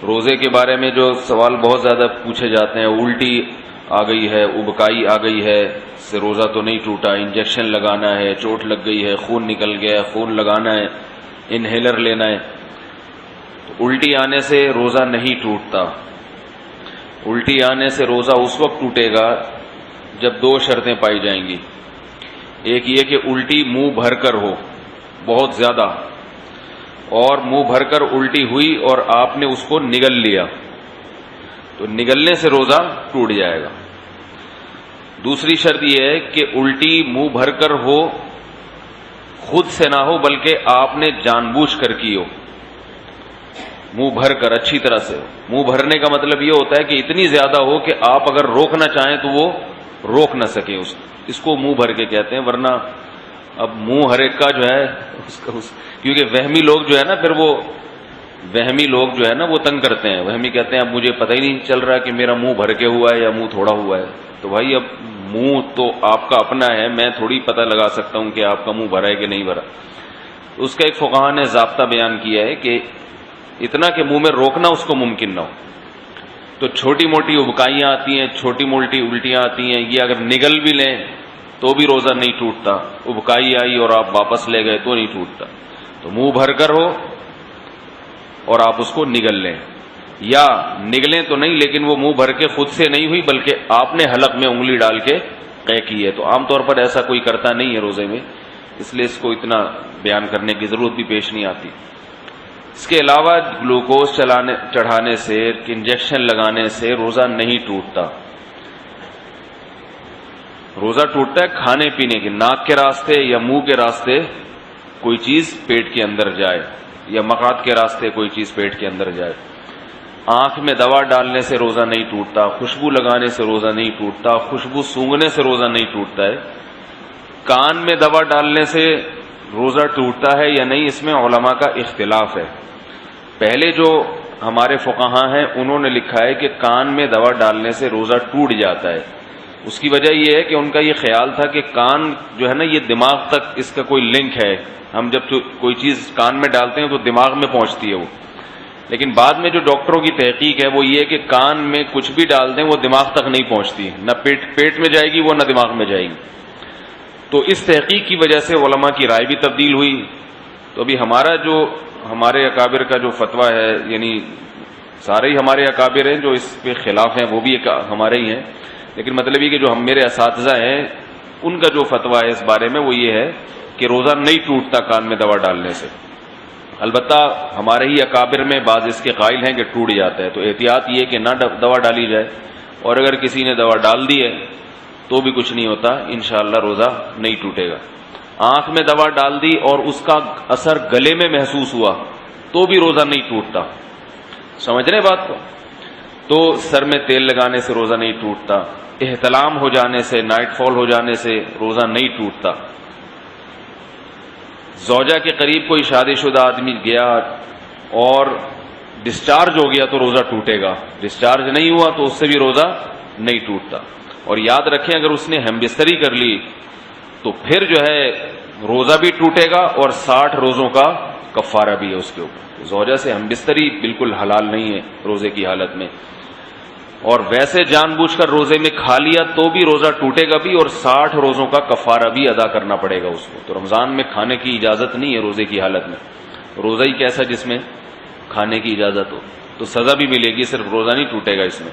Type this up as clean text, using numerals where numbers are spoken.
روزے کے بارے میں جو سوال بہت زیادہ پوچھے جاتے ہیں، الٹی آ گئی ہے، ابکائی آ گئی ہے، اس سے روزہ تو نہیں ٹوٹا، انجیکشن لگانا ہے، چوٹ لگ گئی ہے، خون نکل گیا ہے، خون لگانا ہے، انہیلر لینا ہے، تو الٹی آنے سے روزہ نہیں ٹوٹتا۔ الٹی آنے سے روزہ اس وقت ٹوٹے گا جب دو شرطیں پائی جائیں گی۔ ایک یہ کہ الٹی منہ بھر کر ہو بہت زیادہ، اور منہ بھر کر الٹی ہوئی اور آپ نے اس کو نگل لیا، تو نگلنے سے روزہ ٹوٹ جائے گا۔ دوسری شرط یہ ہے کہ الٹی منہ بھر کر ہو، خود سے نہ ہو بلکہ آپ نے جان بوجھ کر کی ہو، منہ بھر کر اچھی طرح سے۔ منہ بھرنے کا مطلب یہ ہوتا ہے کہ اتنی زیادہ ہو کہ آپ اگر روکنا چاہیں تو وہ روک نہ سکیں، اس کو منہ بھر کے کہتے ہیں۔ ورنہ اب منہ ہر ایک کا جو ہے کیونکہ وہمی لوگ جو ہے نا، پھر وہ وہمی لوگ جو ہے نا وہ تنگ کرتے ہیں۔ وہمی کہتے ہیں اب مجھے پتہ ہی نہیں چل رہا کہ میرا منہ بھر کے ہوا ہے یا منہ تھوڑا ہوا ہے۔ تو بھائی اب منہ تو آپ کا اپنا ہے، میں تھوڑی پتہ لگا سکتا ہوں کہ آپ کا منہ بھرا ہے کہ نہیں بھرا۔ اس کا ایک فقہا نے ضابطہ بیان کیا ہے کہ اتنا کہ منہ میں روکنا اس کو ممکن نہ ہو۔ تو چھوٹی موٹی ابکائیاں آتی ہیں، چھوٹی موٹی الٹیاں آتی ہیں، یہ اگر نگل بھی لیں تو بھی روزہ نہیں ٹوٹتا۔ ابکائی آئی اور آپ واپس لے گئے تو نہیں ٹوٹتا۔ تو منہ بھر کر ہو اور آپ اس کو نگل لیں، یا نگلیں تو نہیں لیکن وہ منہ بھر کے خود سے نہیں ہوئی بلکہ آپ نے حلق میں انگلی ڈال کے قے کی ہے۔ تو عام طور پر ایسا کوئی کرتا نہیں ہے روزے میں، اس لیے اس کو اتنا بیان کرنے کی ضرورت بھی پیش نہیں آتی۔ اس کے علاوہ گلوکوز چڑھانے سے، انجیکشن لگانے سے روزہ نہیں ٹوٹتا۔ روزہ ٹوٹتا ہے کھانے پینے کے، ناک کے راستے یا منہ کے راستے کوئی چیز پیٹ کے اندر جائے، یا مقعد کے راستے کوئی چیز پیٹ کے اندر جائے۔ آنکھ میں دوا ڈالنے سے روزہ نہیں ٹوٹتا، خوشبو لگانے سے روزہ نہیں ٹوٹتا، خوشبو سونگھنے سے روزہ نہیں ٹوٹتا ہے۔ کان میں دوا ڈالنے سے روزہ ٹوٹتا ہے یا نہیں، اس میں علماء کا اختلاف ہے۔ پہلے جو ہمارے فقہاء ہیں انہوں نے لکھا ہے کہ کان میں دوا ڈالنے سے روزہ ٹوٹ جاتا ہے۔ اس کی وجہ یہ ہے کہ ان کا یہ خیال تھا کہ کان جو ہے نا یہ دماغ تک اس کا کوئی لنک ہے، ہم جب کوئی چیز کان میں ڈالتے ہیں تو دماغ میں پہنچتی ہے وہ۔ لیکن بعد میں جو ڈاکٹروں کی تحقیق ہے وہ یہ کہ کان میں کچھ بھی ڈال دیں وہ دماغ تک نہیں پہنچتی، نہ پیٹ میں جائے گی وہ، نہ دماغ میں جائے گی۔ تو اس تحقیق کی وجہ سے علماء کی رائے بھی تبدیل ہوئی۔ تو ابھی ہمارے اکابر کا جو فتویٰ ہے، یعنی سارے ہی ہمارے اکابر ہیں جو اس کے خلاف ہیں وہ بھی ہمارے ہی ہیں، لیکن مطلب یہ کہ جو میرے اساتذہ ہیں ان کا جو فتویٰ ہے اس بارے میں وہ یہ ہے کہ روزہ نہیں ٹوٹتا کان میں دوا ڈالنے سے۔ البتہ ہمارے ہی اکابر میں بعض اس کے قائل ہیں کہ ٹوٹ جاتا ہے، تو احتیاط یہ کہ نہ دوا ڈالی جائے، اور اگر کسی نے دوا ڈال دی ہے تو بھی کچھ نہیں ہوتا، انشاءاللہ روزہ نہیں ٹوٹے گا۔ آنکھ میں دوا ڈال دی اور اس کا اثر گلے میں محسوس ہوا تو بھی روزہ نہیں ٹوٹتا، سمجھ رہے بات کو؟ تو سر میں تیل لگانے سے روزہ نہیں ٹوٹتا، احتلام ہو جانے سے، نائٹ فال ہو جانے سے روزہ نہیں ٹوٹتا۔ زوجہ کے قریب کوئی شادی شدہ آدمی گیا اور ڈسچارج ہو گیا تو روزہ ٹوٹے گا، ڈسچارج نہیں ہوا تو اس سے بھی روزہ نہیں ٹوٹتا۔ اور یاد رکھیں اگر اس نے ہم بستری کر لی تو پھر جو ہے روزہ بھی ٹوٹے گا اور 60 روزوں کا کفارہ بھی ہے اس کے اوپر۔ زوجہ سے ہم بستری بالکل حلال نہیں ہے روزے کی حالت میں، اور ویسے جان بوجھ کر روزے میں کھا لیا تو بھی روزہ ٹوٹے گا بھی، اور 60 روزوں کا کفارہ بھی ادا کرنا پڑے گا اس کو۔ تو رمضان میں کھانے کی اجازت نہیں ہے روزے کی حالت میں، روزہ ہی کیسا جس میں کھانے کی اجازت ہو، تو سزا بھی ملے گی، صرف روزہ نہیں ٹوٹے گا اس میں۔